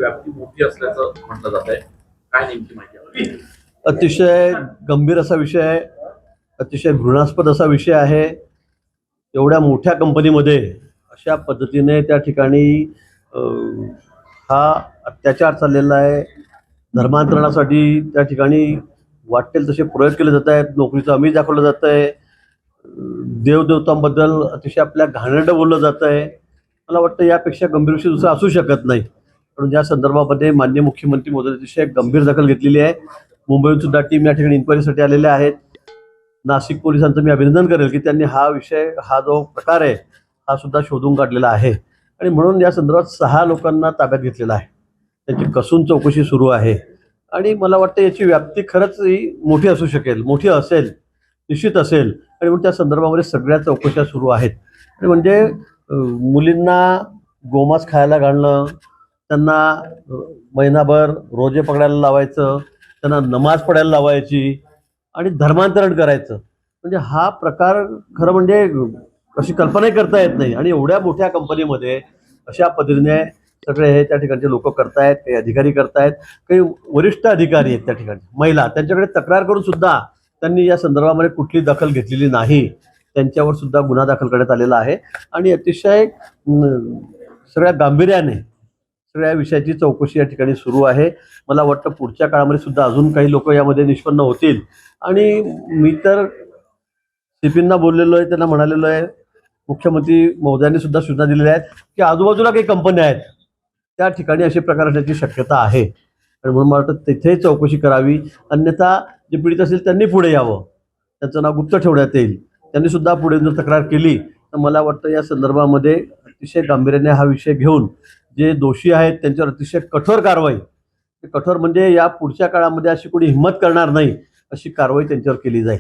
व्याप्ती मोठी असल्याचं म्हटलं जात आहे, काय नेमकी माहिती आहे? अतिशय गंभीर असा विषय आहे, अतिशय घृणास्पद असा विषय आहे. एवढ्या मोठ्या कंपनीमध्ये अशा पद्धतीने त्या ठिकाणी हा अत्याचार चाललेला आहे. धर्मांतरणासाठी त्या ठिकाणी वाटेल तसे प्रयोग केले जात आहेत, नोकरीचं आमिष दाखवलं जात आहे, देवदेवतांबद्दल अतिशय आपल्या घाणेरडं बोललं जात आहे. मला वाटतं यापेक्षा गंभीर विषय दुसरा असू शकत नाही. म्हणून या संदर्भामध्ये माननीय मुख्यमंत्री महोदय अतिशय गंभीर दखल घेतलेली आहे. मुंबईहून सुद्धा टीम या ठिकाणी इन्क्वायरीसाठी आलेल्या आहेत. नाशिक पोलिसांचं मी अभिनंदन करेल की त्यांनी हा विषय, हा जो प्रकार आहे हा सुद्धा शोधून काढलेला आहे आणि म्हणून या संदर्भात 6 लोकांना ताब्यात घेतलेला आहे. त्यांची कसून चौकशी सुरू आहे आणि मला वाटतं याची व्याप्ती खरंच ही मोठी असू शकेल, मोठी असेल, निश्चित असेल आणि म्हणून त्या संदर्भामध्ये सगळ्या चौकशा सुरू आहेत. आणि म्हणजे मुलींना गोमांस खायला घालणं, त्यांना महिनाभर रोजे पकडायला लावायचं, त्यांना नमाज पडायला लावायची आणि धर्मांतरण करायचं, म्हणजे हा प्रकार खरं म्हणजे अशी कल्पनाही करता येत नाही. आणि एवढ्या मोठ्या कंपनीमध्ये अशा पद्धतीने सगळे हे त्या ठिकाणचे लोक करतायत, काही अधिकारी करतायत, काही वरिष्ठ अधिकारी आहेत त्या ठिकाणी महिला, त्यांच्याकडे तक्रार करून सुद्धा त्यांनी या संदर्भामध्ये कुठली दखल घेतलेली नाही. त्यांच्यावर सुद्धा गुन्हा दाखल करण्यात आलेला आहे आणि अतिशय सगळ्या गांभीर्याने सगळ्या विषयाची चौकशी या ठिकाणी सुरू आहे. मला वाटतं पुढच्या काळामध्ये सुद्धा अजून काही लोक यामध्ये निष्पन्न होतील. आणि मी तर सीपींना बोललेलो आहे, त्यांना म्हणालेलो आहे, मुख्यमंत्री महोदयांनी सुद्धा सूचना दिलेल्या आहेत की आजूबाजूला काही कंपन्या आहेत त्या ठिकाणी असे प्रकार असण्याची शक्यता आहे आणि म्हणून मला वाटतं तिथे चौकशी करावी. अन्यथा जे पीडित असेल त्यांनी पुढे यावं, त्यांचं नाव गुप्त ठेवण्यात येईल. त्यांनी सुद्धा पुढे जर तक्रार केली तर मला वाटतं या संदर्भामध्ये अतिशय गांभीर्याने हा विषय घेऊन जे दोषी आहेत त्यांच्यावर अतिशय कठोर कारवाई, कठोर म्हणजे या पुढच्या काळामध्ये अशी कोणी हिंमत करणार नाही अशी कारवाई त्यांच्यावर केली जाईल.